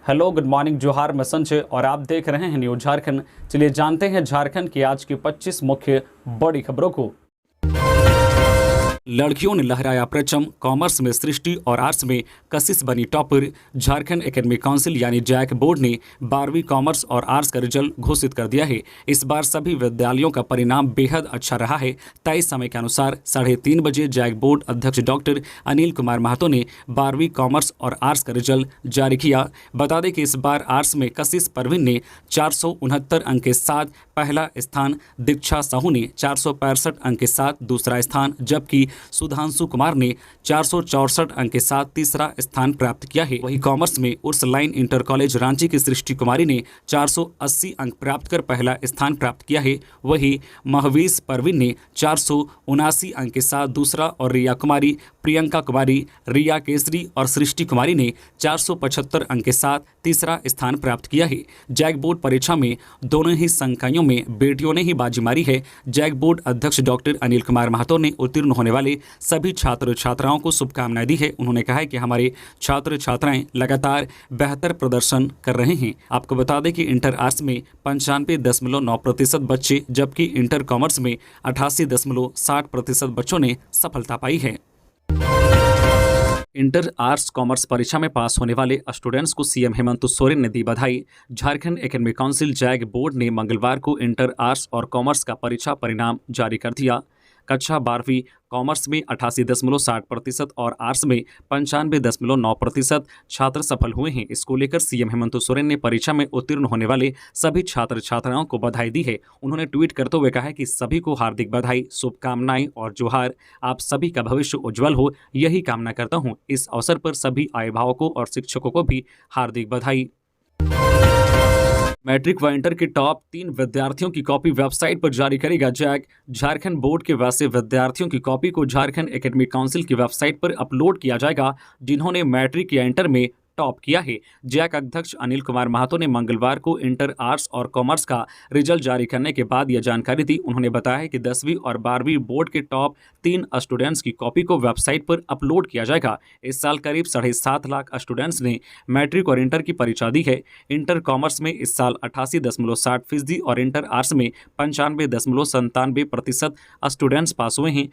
Hello, good morning, जोहार, मैं संजय और आप देख रहे हैं न्यूज झारखंड। चलिए जानते हैं झारखंड की आज की 25 मुख्य बड़ी खबरों को। लड़कियों ने लहराया परचम, कॉमर्स में सृष्टि और आर्ट्स में कशिश बनी टॉपर। झारखंड एकेडमिक काउंसिल यानी जैक बोर्ड ने 12वीं कॉमर्स और आर्ट्स का रिजल्ट घोषित कर दिया है। इस बार सभी विद्यालयों का परिणाम बेहद अच्छा रहा है। तय समय के अनुसार 3:30 बजे जैक बोर्ड अध्यक्ष डॉक्टर अनिल कुमार महतो ने 12वीं कॉमर्स और आर्ट्स का रिजल्ट जारी किया। बता दें कि इस बार आर्ट्स में कशिश परवीन ने 469 अंक के साथ पहला स्थान, दीक्षा साहू ने 465 अंक के साथ दूसरा स्थान, जबकि सुधांशु कुमार ने 464 अंक के साथ तीसरा स्थान प्राप्त किया है। वहीं कॉमर्स में उर्सलाइन इंटर कॉलेज रांची की सृष्टि कुमारी ने 480 अंक प्राप्त कर पहला स्थान प्राप्त किया है। वहीं महवीस परवीन ने 479 अंक के साथ दूसरा और रिया कुमारी, प्रियंका कुमारी, रिया केसरी और सृष्टि कुमारी ने 475 अंक के साथ तीसरा स्थान प्राप्त किया है। जैक बोर्ड परीक्षा में दोनों ही संकायों में बेटियों ने ही बाजी मारी है। जैक बोर्ड अध्यक्ष डॉक्टर अनिल कुमार महतो ने उत्तीर्ण होने वाले सभी छात्र छात्राओं को शुभकामनाएं दी है। उन्होंने कहा है कि हमारे छात्र छात्राएं लगातार बेहतर प्रदर्शन कर रहे हैं। आपको बता दें कि इंटर आर्ट्स में 95.9% बच्चे, जबकि इंटर कॉमर्स में 88.60% बच्चों ने सफलता पाई है। इंटर आर्ट्स कॉमर्स परीक्षा में पास होने वाले स्टूडेंट्स को सीएम हेमंत सोरेन ने दी बधाई। Jharkhand academic council JAC board ने मंगलवार को इंटर आर्ट्स और कॉमर्स का परीक्षा परिणाम जारी कर दिया। कक्षा 12वीं कॉमर्स में 88.60% और आर्ट्स में 95.9% छात्र सफल हुए हैं। इसको लेकर सीएम हेमंत सोरेन ने परीक्षा में उत्तीर्ण होने वाले सभी छात्र छात्राओं को बधाई दी है। उन्होंने ट्वीट करते हुए कहा है कि सभी को हार्दिक बधाई, शुभकामनाएं और जोहार। आप सभी का भविष्य उज्जवल हो, यही कामना करता हूं। इस अवसर पर सभी अभिभावकों और शिक्षकों को भी हार्दिक बधाई। मैट्रिक व इंटर के टॉप 3 विद्यार्थियों की कॉपी वेबसाइट पर जारी करेगा जैक। झारखंड बोर्ड के वैसे विद्यार्थियों की कॉपी को झारखंड एकेडमिक काउंसिल की वेबसाइट पर अपलोड किया जाएगा जिन्होंने मैट्रिक या इंटर में टॉप किया है। जैक अध्यक्ष अनिल कुमार महतो ने मंगलवार को इंटर आर्ट्स और कॉमर्स का रिजल्ट जारी करने के बाद यह जानकारी दी। उन्होंने बताया कि 10वीं और 12वीं बोर्ड के टॉप 3 स्टूडेंट्स की कॉपी को वेबसाइट पर अपलोड किया जाएगा। इस साल करीब 7.5 लाख स्टूडेंट्स ने मैट्रिक और इंटर की परीक्षा दी है। इंटर कॉमर्स में इस साल 88.60% और इंटर आर्ट्स में 95.97% स्टूडेंट्स पास हुए हैं।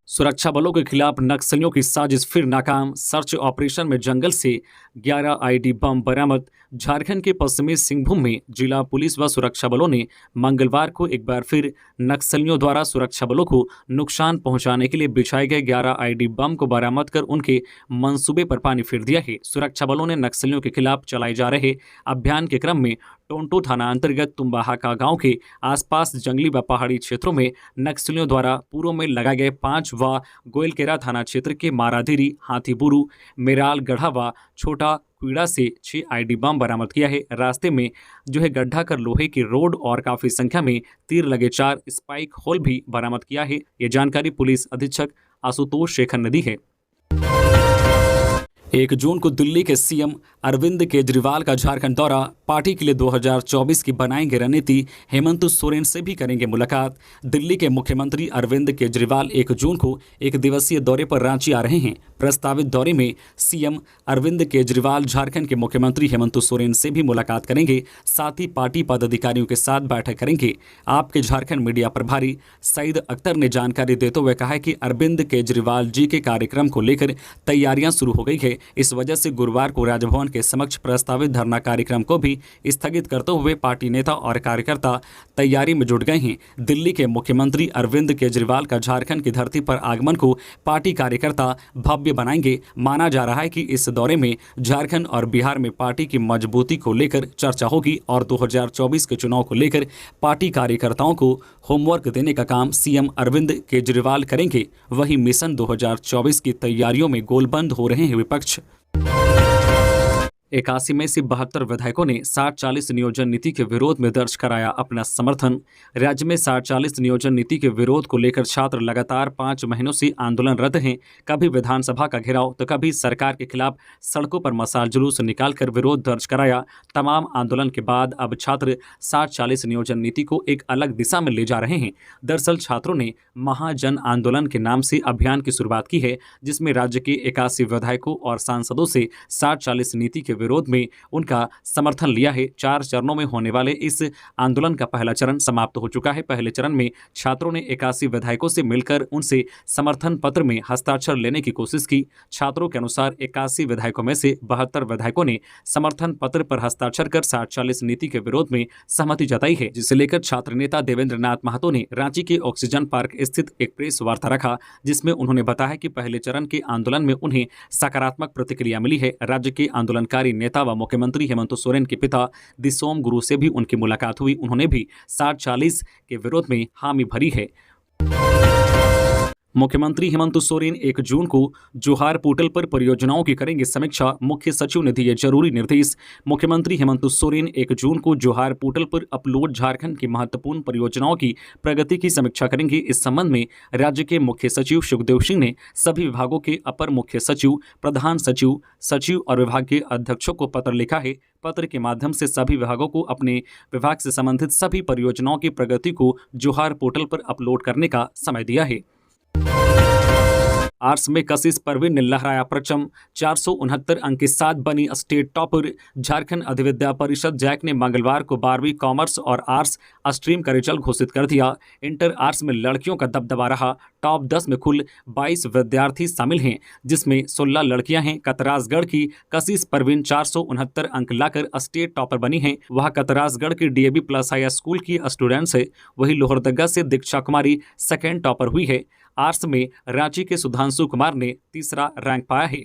सुरक्षा बलों के खिलाफ नक्सलियों की साजिश फिर नाकाम। सर्च ऑपरेशन में जंगल से 11 आईडी बम बरामद। झारखंड के पश्चिमी सिंहभूम में जिला पुलिस व सुरक्षा बलों ने मंगलवार को एक बार फिर नक्सलियों द्वारा सुरक्षा बलों को नुकसान पहुंचाने के लिए बिछाए गए 11 आईडी बम को बरामद कर उनके मंसूबे पर पानी फेर दिया है। सुरक्षा बलों ने नक्सलियों के खिलाफ चलाए जा रहे अभियान के क्रम में टोंटो थाना अंतर्गत तुम्बाहाका गांव के आसपास जंगली व पहाड़ी क्षेत्रों में नक्सलियों द्वारा पूर्व में लगाए गए 5 व गोयलकेरा थाना क्षेत्र के माराधीरी, हाथीबुरु, मेराल गढ़ा व छोटा क्वीड़ा से 6 आईडी बम बरामद किया है। रास्ते में गड्ढा कर लोहे की रोड और काफी संख्या में तीर लगे 4 स्पाइक होल भी बरामद किया है। ये जानकारी पुलिस अधीक्षक आशुतोष शेखर ने दी है। 1 जून को दिल्ली के सीएम अरविंद केजरीवाल का झारखंड दौरा। पार्टी के लिए 2024 की बनाएंगे रणनीति। हेमंत सोरेन से भी करेंगे मुलाकात। दिल्ली के मुख्यमंत्री अरविंद केजरीवाल 1 जून को 1 दिवसीय दौरे पर रांची आ रहे हैं। प्रस्तावित दौरे में सीएम अरविंद केजरीवाल झारखंड के मुख्यमंत्री हेमंत सोरेन से भी मुलाकात करेंगे। साथ ही पार्टी पदाधिकारियों के साथ बैठक करेंगे। आपके झारखंड मीडिया प्रभारी सईद अख्तर ने जानकारी देते हुए कहा है कि अरविंद केजरीवाल जी के कार्यक्रम को लेकर तैयारियां शुरू हो गई है। इस वजह से गुरुवार को राजभवन के समक्ष प्रस्तावित धरना कार्यक्रम को भी स्थगित करते हुए पार्टी नेता और कार्यकर्ता तैयारी में जुट गए हैं। दिल्ली के मुख्यमंत्री अरविंद केजरीवाल का झारखंड की धरती पर आगमन को पार्टी कार्यकर्ता भव्य बनाएंगे। माना जा रहा है कि इस दौरे में झारखंड और बिहार में पार्टी की मजबूती को लेकर चर्चा होगी और 2024 के चुनाव को लेकर पार्टी कार्यकर्ताओं को होमवर्क देने का काम सीएम अरविंद केजरीवाल करेंगे। वहीं मिशन 2024 की तैयारियों में गोलबंद हो रहे हैं विपक्ष। 81 में से 72 विधायकों ने 60-40 नियोजन नीति के विरोध में दर्ज कराया अपना समर्थन। राज्य में 60-40 नियोजन नीति के विरोध को लेकर छात्र लगातार 5 महीनों से आंदोलनरत हैं। कभी विधानसभा का घेराव तो कभी सरकार के खिलाफ सड़कों पर मशाल जुलूस निकालकर विरोध दर्ज कराया। तमाम आंदोलन के बाद अब छात्र 60-40 नियोजन नीति को एक अलग दिशा में ले जा रहे हैं। दरअसल छात्रों ने महाजन आंदोलन के नाम से अभियान की शुरुआत की है, जिसमें राज्य के 81 विधायकों और सांसदों से 60-40 नीति के विरोध में उनका समर्थन लिया है। 4 चरणों में होने वाले इस आंदोलन का पहला चरण समाप्त हो चुका है। पहले चरण में छात्रों ने 81 विधायकों से मिलकर उनसे समर्थन पत्र में हस्ताक्षर लेने की कोशिश की। छात्रों के अनुसार 81 विधायकों में से 72 विधायकों ने समर्थन पत्र पर हस्ताक्षर कर 60-40 नीति के विरोध में सहमति जताई है, जिसे लेकर छात्र नेता देवेंद्र नाथ महतो ने रांची के ऑक्सीजन पार्क स्थित एक प्रेस वार्ता रखा, जिसमें उन्होंने बताया कि पहले चरण के आंदोलन में उन्हें सकारात्मक प्रतिक्रिया मिली है। राज्य के आंदोलनकारी नेता व मुख्यमंत्री हेमंत सोरेन के पिता दिसोम गुरु से भी उनकी मुलाकात हुई। उन्होंने भी 60-40 के विरोध में हामी भरी है। मुख्यमंत्री हेमंत सोरेन 1 जून को जोहार पोर्टल पर परियोजनाओं की करेंगे समीक्षा। मुख्य सचिव ने दिए जरूरी निर्देश। मुख्यमंत्री हेमंत सोरेन 1 जून को जोहार पोर्टल पर अपलोड झारखंड की महत्वपूर्ण परियोजनाओं की प्रगति की समीक्षा करेंगे। इस संबंध में राज्य के मुख्य सचिव सुखदेव सिंह ने सभी विभागों के अपर मुख्य सचिव, प्रधान सचिव, सचिव और विभाग के अध्यक्षों को पत्र लिखा है। पत्र के माध्यम से सभी विभागों को अपने विभाग से संबंधित सभी परियोजनाओं की प्रगति को जोहार पोर्टल पर अपलोड करने का समय दिया है। आर्ट्स में कशिश परवीन ने लहराया परचम। 469 अंक के साथ बनी स्टेट टॉपर। झारखंड अधिविद्या परिषद जैक ने मंगलवार को 12वीं कॉमर्स और आर्ट्स स्ट्रीम का रिजल्ट घोषित कर दिया। इंटर आर्ट्स में लड़कियों का दबदबा रहा। टॉप 10 में कुल 22 विद्यार्थी शामिल हैं, जिसमें 16 लड़कियां हैं। कतरासगढ़ की कशिश परवीन 469 अंक लाकर स्टेट टॉपर बनी हैं। वह कतरासगढ़ की डीएवी प्लस हाई स्कूल की स्टूडेंट्स है। वहीं लोहरदगा से दीक्षा कुमारी सेकेंड टॉपर हुई है। आर्ट्स में रांची के सुधांशु कुमार ने तीसरा रैंक पाया है।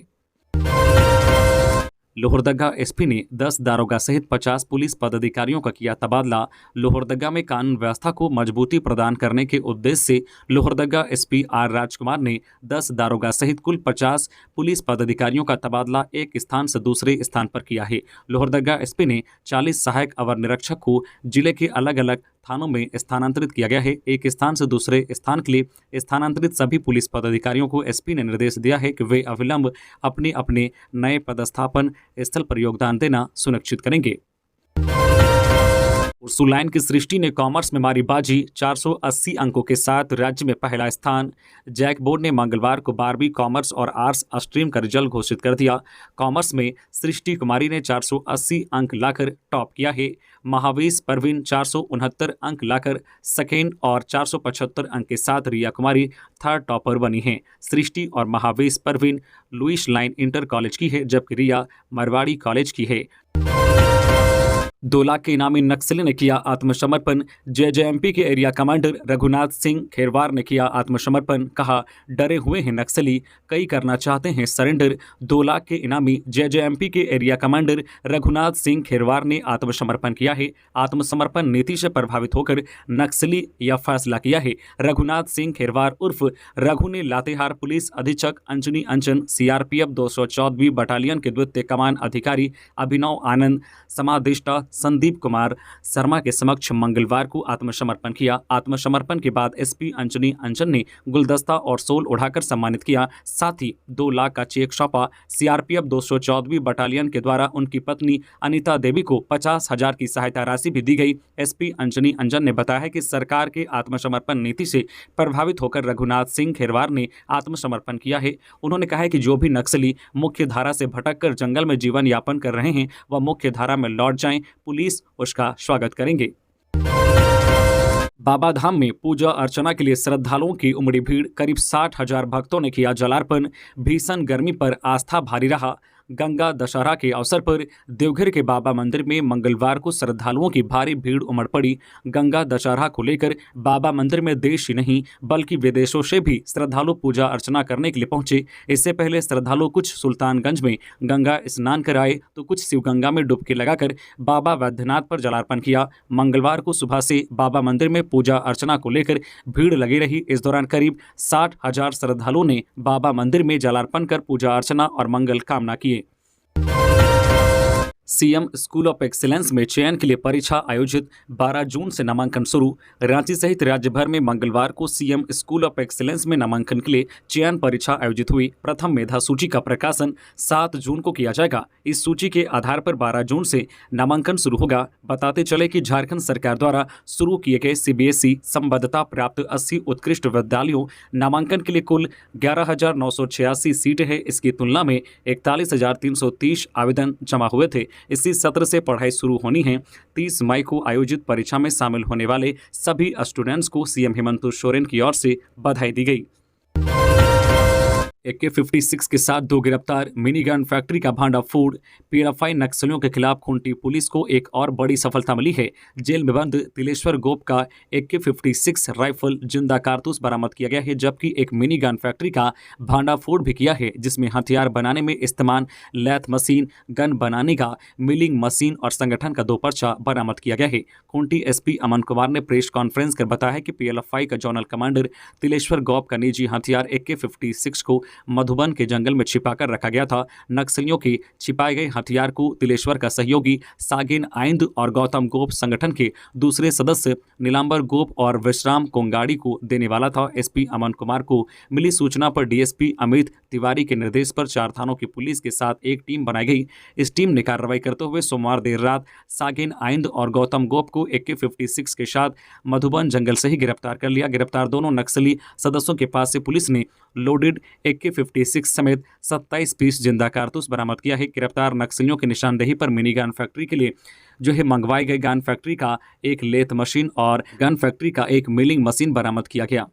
लोहरदगा एसपी ने 10 दारोगा सहित 50 पुलिस पदाधिकारियों का किया तबादला। लोहरदगा में कानून व्यवस्था को मजबूती प्रदान करने के उद्देश्य से लोहरदगा एसपी आर राजकुमार ने 10 दारोगा सहित कुल 50 पुलिस पदाधिकारियों का तबादला एक स्थान से दूसरे स्थान पर किया है। लोहरदगा एसपी ने 40 सहायक अवर निरीक्षक को जिले के अलग अलग थानों में स्थानांतरित किया गया है। एक स्थान से दूसरे स्थान के लिए स्थानांतरित सभी पुलिस पदाधिकारियों को एसपी ने निर्देश दिया है कि वे अविलंब अपने अपने नए पदस्थापन स्थल पर योगदान देना सुनिश्चित करेंगे। उर्सुलाइन की सृष्टि ने कॉमर्स में मारी बाजी। 480 अंकों के साथ राज्य में पहला स्थान। जैक बोर्ड ने मंगलवार को 12वीं कॉमर्स और आर्ट्स स्ट्रीम का रिजल्ट घोषित कर दिया। कॉमर्स में सृष्टि कुमारी ने 480 अंक लाकर टॉप किया है। महावेश परवीन 469 अंक लाकर सेकेंड और 475 अंक के साथ रिया कुमारी थर्ड टॉपर बनी हैं। सृष्टि और Mahavesh Parveen Lewis line inter college की है, जबकि रिया मारवाड़ी कॉलेज की है। 2 लाख के इनामी नक्सली ने किया आत्मसमर्पण। जेजेएमपी के एरिया कमांडर रघुनाथ सिंह खेरवार ने किया आत्मसमर्पण। कहा, डरे हुए हैं नक्सली, कई करना चाहते हैं सरेंडर। 2 लाख के इनामी जेजेएमपी के एरिया कमांडर रघुनाथ सिंह खेरवार ने आत्मसमर्पण किया है। आत्मसमर्पण नीति से प्रभावित होकर नक्सली यह फैसला किया है। रघुनाथ सिंह खेरवार उर्फ रघु ने लातेहार पुलिस अधीक्षक अंजनी अंजन, सीआरपीएफ 214वीं बटालियन के द्वितीय कमान अधिकारी अभिनव आनंद, समादेष्टा संदीप कुमार शर्मा के समक्ष मंगलवार को आत्मसमर्पण किया। आत्मसमर्पण के बाद एसपी अंजनी अंजन ने गुलदस्ता और सोल उड़ाकर सम्मानित किया। साथ ही 2 लाख का चेक सौंपा। सीआरपीएफ 214वीं बटालियन के द्वारा उनकी पत्नी अनिता देवी को 50,000 की सहायता राशि भी दी गई। एसपी अंजनी अंजन ने बताया कि सरकार के आत्मसमर्पण नीति से प्रभावित होकर रघुनाथ सिंह खेरवार ने आत्मसमर्पण किया है। उन्होंने कहा है कि जो भी नक्सली मुख्य धारा से भटककर जंगल में जीवन यापन कर रहे हैं वह मुख्य धारा में लौट जाएं, पुलिस उसका स्वागत करेंगे। बाबा धाम में पूजा अर्चना के लिए श्रद्धालुओं की उमड़ी भीड़। करीब 60,000 भक्तों ने किया जलार्पण। भीषण गर्मी पर आस्था भारी रहा। गंगा दशहरा के अवसर पर देवघर के बाबा मंदिर में मंगलवार को श्रद्धालुओं की भारी भीड़ उमड़ पड़ी। गंगा दशहरा को लेकर बाबा मंदिर में देश ही नहीं बल्कि विदेशों से भी श्रद्धालु पूजा अर्चना करने के लिए पहुंचे। इससे पहले श्रद्धालु कुछ सुल्तानगंज में गंगा स्नान कर आए तो कुछ शिवगंगा में डुबकी लगाकर बाबा वैद्यनाथ पर जलार्पण किया। मंगलवार को सुबह से बाबा मंदिर में पूजा अर्चना को लेकर भीड़ लगी रही। इस दौरान करीब 60,000 श्रद्धालुओं ने बाबा मंदिर में जलार्पण कर पूजा अर्चना और मंगल कामना किए। सीएम स्कूल ऑफ एक्सीलेंस में चयन के लिए परीक्षा आयोजित 12 जून से नामांकन शुरू। रांची सहित राज्य भर में मंगलवार को सीएम स्कूल ऑफ एक्सीलेंस में नामांकन के लिए चयन परीक्षा आयोजित हुई। प्रथम मेधा सूची का प्रकाशन 7 जून को किया जाएगा। इस सूची के आधार पर 12 जून से नामांकन शुरू होगा। बताते चले कि झारखंड सरकार द्वारा शुरू किए गए सीबीएसई संबद्धता प्राप्त 80 उत्कृष्ट विद्यालयों नामांकन के लिए कुल 11,986 सीटें हैं। इसकी तुलना में 41,330 आवेदन जमा हुए थे। इसी सत्र से पढ़ाई शुरू होनी है। 30 मई को आयोजित परीक्षा में शामिल होने वाले सभी स्टूडेंट्स को सीएम हेमंत सोरेन की ओर से बधाई दी गई। AK-56 के साथ 2 गिरफ्तार। मिनी गन फैक्ट्री का भांडाफोड़। पीएलएफआई नक्सलियों के खिलाफ खूंटी पुलिस को एक और बड़ी सफलता मिली है। जेल में बंद तिलेश्वर गोप का AK-56 राइफल जिंदा कारतूस बरामद किया गया है, जबकि एक मिनी गन फैक्ट्री का भांडाफोड़ भी किया है, जिसमें हथियार बनाने में इस्तेमाल लैथ मशीन, गन बनाने का मिलिंग मशीन और संगठन का 2 पर्चा बरामद किया गया है। खूंटी एसपी अमन कुमार ने प्रेस कॉन्फ्रेंस कर बताया कि पीएलएफआई का जोनल कमांडर तिलेश्वर गोप का निजी हथियार AK-56 को मधुबन के जंगल में छिपाकर रखा गया था। नक्सलियों के छिपाए गए हथियार को तिलेश्वर का सहयोगी सागिन आइंद और गौतम गोप संगठन के दूसरे सदस्य नीलांबर गोप और विश्राम कोंगाड़ी को देने वाला था। एसपी अमन कुमार को मिली सूचना पर डीएसपी अमित तिवारी के निर्देश पर 4 थानों की पुलिस के साथ एक टीम बनाई गई। इस टीम ने कार्रवाई करते हुए सोमवार देर रात सागिन आइंद और गौतम गोप को AK-56 के साथ मधुबन जंगल से ही गिरफ्तार कर लिया। गिरफ्तार दोनों नक्सली सदस्यों के पास से पुलिस ने लोडेड AK-56 समेत 27 पीस जिंदा कारतूस बरामद किया है। गिरफ्तार नक्सलियों की निशानदेही पर मिनी गन फैक्ट्री के लिए मंगवाई गई गन फैक्ट्री का एक लेथ मशीन और गन फैक्ट्री का एक मिलिंग मशीन बरामद किया गया।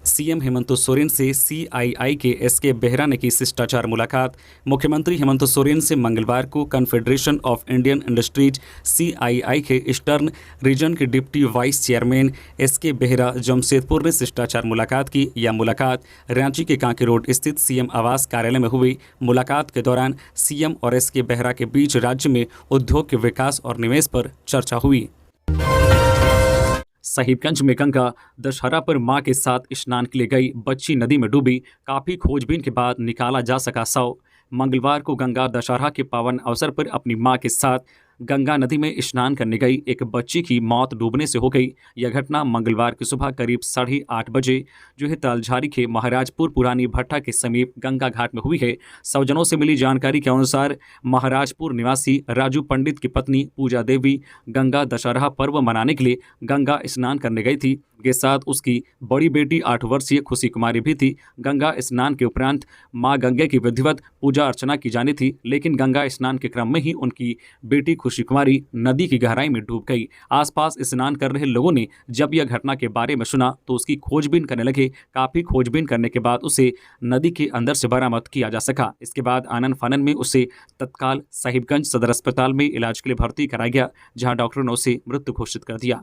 सीएम हेमंत सोरेन से सीआईआई के एसके बेहरा ने की शिष्टाचार मुलाकात। मुख्यमंत्री हेमंत सोरेन से मंगलवार को Confederation of Indian Industries CII के ईस्टर्न रीजन के deputy vice chairman SK Behera Jamshedpur ने शिष्टाचार मुलाकात की। यह मुलाकात रांची के कांके रोड स्थित सीएम आवास कार्यालय में हुई। मुलाकात के दौरान सीएम और एसके बेहरा के बीच राज्य में उद्योग के विकास और निवेश पर चर्चा हुई। साहिबगंज में गंगा दशहरा पर मां के साथ स्नान के लिए गई बच्ची नदी में डूबी। काफी खोजबीन के बाद निकाला जा सका शव। मंगलवार को गंगा दशहरा के पावन अवसर पर अपनी मां के साथ गंगा नदी में स्नान करने गई एक बच्ची की मौत डूबने से हो गई। यह घटना मंगलवार की सुबह करीब 8:30 बजे तालझारी के महाराजपुर पुरानी भट्टा के समीप गंगा घाट में हुई है। स्वजनों से मिली जानकारी के अनुसार महाराजपुर निवासी राजू पंडित की पत्नी पूजा देवी गंगा दशहरा पर्व मनाने के लिए गंगा स्नान करने गई थी। के साथ उसकी बड़ी बेटी 8 वर्षीय खुशी कुमारी भी थी। गंगा स्नान के उपरांत मां गंगा की विधिवत पूजा अर्चना की जानी थी, लेकिन गंगा स्नान के क्रम में ही उनकी बेटी खुशी कुमारी नदी की गहराई में डूब गई। आसपास स्नान कर रहे लोगों ने जब यह घटना के बारे में सुना तो उसकी खोजबीन करने लगे। काफी खोजबीन करने के बाद उसे नदी के अंदर से बरामद किया जा सका। इसके बाद आनन फानन में उसे तत्काल साहिबगंज सदर अस्पताल में इलाज के लिए भर्ती कराया गया, जहां डॉक्टरों ने उसे मृत घोषित कर दिया।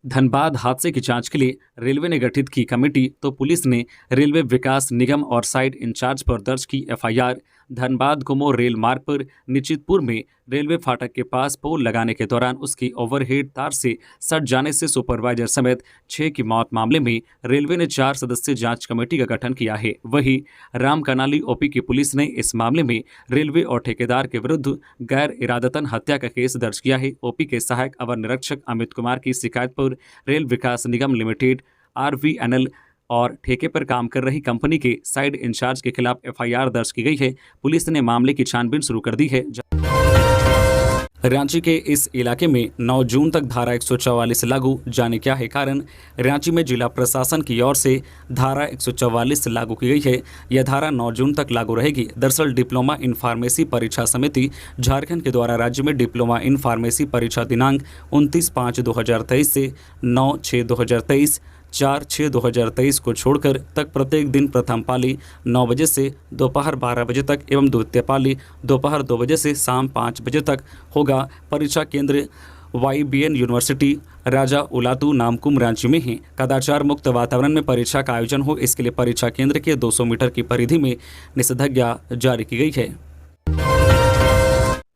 धनबाद हादसे की जांच के लिए रेलवे ने गठित की कमेटी, तो पुलिस ने रेलवे विकास निगम और साइट इंचार्ज पर दर्ज की एफआईआर। धनबाद गोमो रेल मार्ग पर निश्चितपुर में रेलवे फाटक के पास पोल लगाने के दौरान उसकी ओवरहेड तार से सट जाने से सुपरवाइजर समेत 6 की मौत मामले में रेलवे ने 4 सदस्यीय जांच कमेटी का गठन किया है। वहीं रामकनाली ओपी की पुलिस ने इस मामले में रेलवे और ठेकेदार के विरुद्ध गैर इरादतन हत्या का केस दर्ज किया है। ओपी के सहायक अवर निरीक्षक अमित कुमार की शिकायत पर रेल विकास निगम लिमिटेड RVNL और ठेके पर काम कर रही कंपनी के साइड इंचार्ज के खिलाफ एफआईआर दर्ज की गई है। पुलिस ने मामले की छानबीन शुरू कर दी है। रांची के इस इलाके में 9 जून तक धारा 144 लागू, जाने क्या है कारण। रांची में जिला प्रशासन की ओर से धारा 144 लागू की गई है। यह धारा 9 जून तक लागू रहेगी। दरअसल डिप्लोमा इन फार्मेसी परीक्षा समिति झारखंड के द्वारा राज्य में डिप्लोमा इन फार्मेसी परीक्षा दिनांक 29/5/2023 से 9/6/2023, 4/6/2023 को छोड़कर तक प्रत्येक दिन प्रथम पाली 9 बजे से दोपहर 12 बजे तक एवं द्वितीय पाली दोपहर 2 बजे से शाम 5 बजे तक होगा। परीक्षा केंद्र YBN यूनिवर्सिटी राजा उलातू नामकुम रांची में ही कदाचार मुक्त वातावरण में परीक्षा का आयोजन हो, इसके लिए परीक्षा केंद्र के 200 मीटर की परिधि में निषेधाज्ञा जारी की गई है।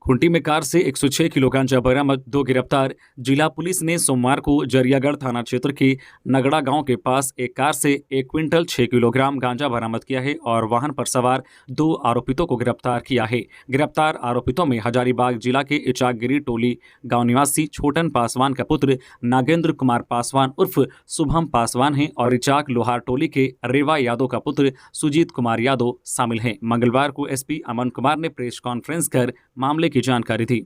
खूंटी में कार से 106 किलो गांजा बरामद, 2 गिरफ्तार। जिला पुलिस ने सोमवार को जरियागढ़ थाना क्षेत्र के नगड़ा गांव के पास एक कार से 1 क्विंटल 6 किलोग्राम गांजा बरामद किया है और वाहन पर सवार 2 आरोपितों को गिरफ्तार किया है। गिरफ्तार आरोपितों में हजारीबाग जिला के इचाकगिरी टोली गांव निवासी छोटन पासवान का पुत्र नागेंद्र कुमार पासवान उर्फ शुभम पासवान है और इचाक लोहार टोली के रेवा यादव का पुत्र सुजीत कुमार यादव शामिल हैं। मंगलवार को एसपी अमन कुमार ने प्रेस कॉन्फ्रेंस कर मामले की जानकारी दी।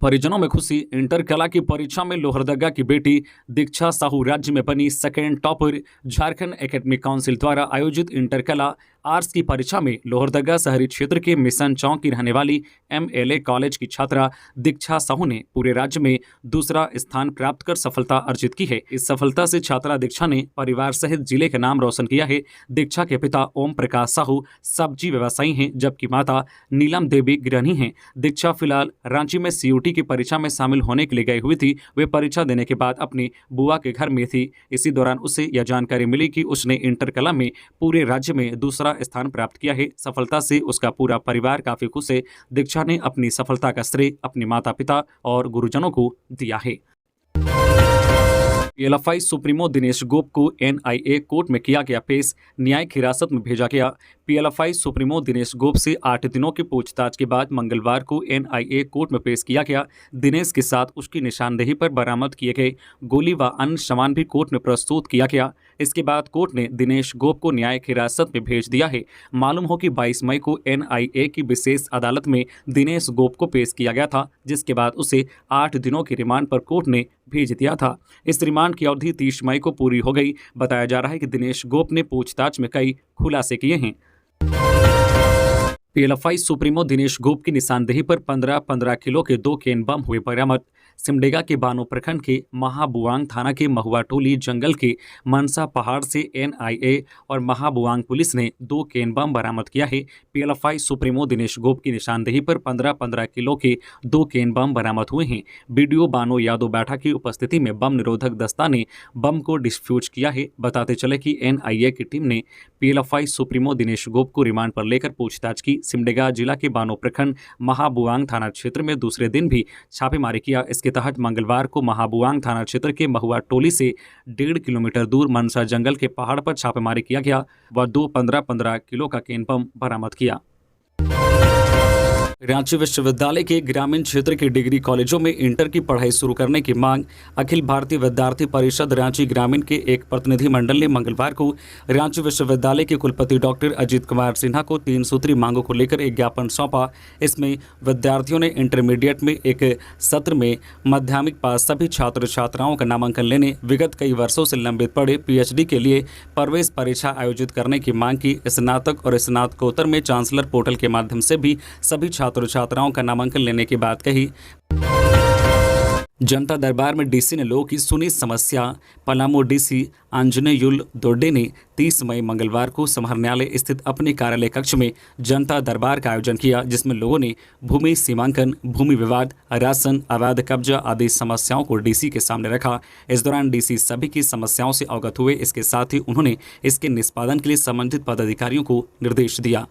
परिजनों में खुशी, इंटर कला की परीक्षा में लोहरदगा की बेटी दीक्षा साहू राज्य में बनी second topper. Jharkhand academic council द्वारा आयोजित इंटर कला आर्ट्स की परीक्षा में लोहरदगा शहरी क्षेत्र के मिशन चौक की रहने वाली MLA कॉलेज की छात्रा दीक्षा साहू ने पूरे राज्य में दूसरा स्थान प्राप्त कर सफलता अर्जित की है। इस सफलता से छात्रा दीक्षा ने परिवार सहित जिले का नाम रोशन किया है। दीक्षा के पिता ओम प्रकाश साहू सब्जी व्यवसायी हैं, जबकि माता नीलम देवी गृहिणी हैं। दीक्षा फिलहाल रांची में CUT की परीक्षा में शामिल होने के लिए गई हुई थी। वे परीक्षा देने के बाद अपनी बुआ के घर में थी। इसी दौरान उसे यह जानकारी मिली कि उसने इंटर कला में पूरे राज्य में दूसरा स्थान प्राप्त किया है। सफलता से उसका पूरा परिवार काफी खुश है। दीक्षा ने अपनी सफलता का श्रेय अपने माता पिता और गुरुजनों को दिया है। PLFI सुप्रीमो दिनेश गोप को NIA कोर्ट में किया गया पेश, न्यायिक हिरासत में भेजा गया। PLFI सुप्रीमो दिनेश गोप से 8 दिनों की पूछताछ के बाद मंगलवार को NIA कोर्ट में पेश किया गया। दिनेश के साथ उसकी निशानदेही पर बरामद किए गए गोली व अन्य सामान भी कोर्ट में प्रस्तुत किया गया। इसके बाद कोर्ट ने दिनेश गोप को न्यायिक हिरासत में भेज दिया है। मालूम हो कि 22 मई को NIA की विशेष अदालत में दिनेश गोप को पेश किया गया था, जिसके बाद उसे 8 दिनों की रिमांड पर कोर्ट ने भेज दिया था। इस रिमांड की अवधि 30 मई को पूरी हो गई। बताया जा रहा है कि दिनेश गोप ने पूछताछ में कई खुलासे किए हैं। PLFI सुप्रीमो दिनेश गोप की निशानदेही पर 15 किलो के 2 केन बम हुए बरामद। सिमडेगा के बानो प्रखंड के महाबुआंग थाना के महुआ टोली जंगल के मनसा पहाड़ से NIA और महाबुआंग पुलिस ने 2 केन बम बरामद किया है। PLFI सुप्रीमो दिनेश गोप की निशानदेही पर 15 किलो के 2 केन बम बरामद हुए हैं। BDO बानो यादव बैठा की उपस्थिति में बम निरोधक दस्ता ने बम को डिस्फ्यूज किया है। बताते चले कि NIA की टीम ने PLFI सुप्रीमो दिनेश गोप को रिमांड पर लेकर पूछताछ की। सिमडेगा जिला के बानो प्रखंड महाबुआंग थाना क्षेत्र में दूसरे दिन भी छापेमारी किया। इसके तहत मंगलवार को महाबुआंग थाना क्षेत्र के महुआ टोली से 1.5 किलोमीटर दूर मनसा जंगल के पहाड़ पर छापेमारी किया गया व 2 15 किलो का केन बम बरामद किया। रांची विश्वविद्यालय के ग्रामीण क्षेत्र के डिग्री कॉलेजों में इंटर की पढ़ाई शुरू करने की मांग अखिल भारतीय विद्यार्थी परिषद रांची ग्रामीण के एक प्रतिनिधि मंडल ने मंगलवार को रांची विश्वविद्यालय के कुलपति डॉक्टर अजीत कुमार सिन्हा को 3 सूत्री मांगों को लेकर एक ज्ञापन सौंपा। इसमें विद्यार्थियों ने इंटरमीडिएट में एक सत्र में माध्यमिक पास सभी छात्र छात्राओं का नामांकन लेने, विगत कई वर्षों से लंबित पड़े PhD के लिए प्रवेश परीक्षा आयोजित करने की मांग की। स्नातक और स्नातकोत्तर में चांसलर पोर्टल के माध्यम से भी सभी छात्र छात्राओं का नामांकन लेने की बात कही। जनता दरबार में DC ने लोगों की सुनी समस्या। पलामू DC आंजनेयुल दोर्डे ने 30 मई मंगलवार को समाहरणालय स्थित अपने कार्यालय कक्ष में जनता दरबार का आयोजन किया, जिसमें लोगों ने भूमि सीमांकन, भूमि विवाद, राशन, अवैध कब्जा आदि समस्याओं को DC के सामने रखा। इस दौरान DC सभी की समस्याओं से अवगत हुए। इसके साथ ही उन्होंने इसके निष्पादन के लिए संबंधित पदाधिकारियों को निर्देश दिया।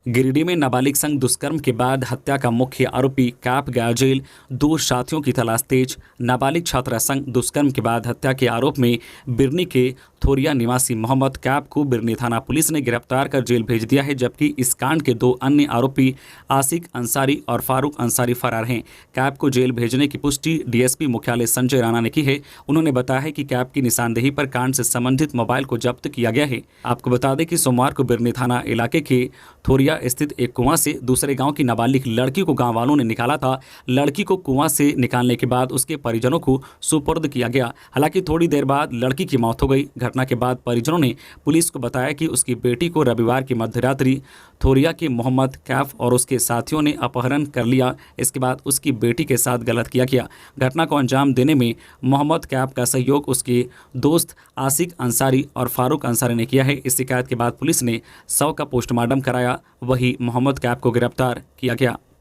गिरिडीह में नाबालिग संग दुष्कर्म के बाद हत्या का मुख्य आरोपी कैप गया जेल, 2 साथियों की तलाश तेज। नाबालिग छात्रा संग दुष्कर्म के बाद हत्या के आरोप में बिरनी के थोरिया निवासी मोहम्मद कैप को बिरनी थाना पुलिस ने गिरफ्तार कर जेल भेज दिया है, जबकि इस कांड के 2 अन्य आरोपी आसिक अंसारी और फारूक अंसारी फरार हैं। कैप को जेल भेजने की पुष्टि DSP मुख्यालय संजय राणा ने की है। उन्होंने बताया है कि कैप की निशानदेही पर कांड से संबंधित मोबाइल को जब्त किया गया है। आपको बता दें कि सोमवार को बिरनी थाना इलाके के थोरिया स्थित एक कुआं से दूसरे गांव की नाबालिग लड़की को गांव वालों ने निकाला था। लड़की को कुआं से निकालने के बाद उसके परिजनों को सुपुर्द किया गया। हालांकि थोड़ी देर बाद लड़की की मौत हो गई। घटना के बाद परिजनों ने पुलिस को बताया कि उसकी बेटी को रविवार की मध्यरात्रि थोरिया के मोहम्मद कैफ और उसके साथियों ने अपहरण कर लिया। इसके बाद उसकी बेटी के साथ गलत किया गया। घटना को अंजाम देने में मोहम्मद कैफ का सहयोग उसके दोस्त आसिक अंसारी और फारूक अंसारी ने किया है। इस शिकायत के बाद पुलिस ने शव का पोस्टमार्टम कराया। वही मोहम्मद कैफ को गिरफ्तार किया गया।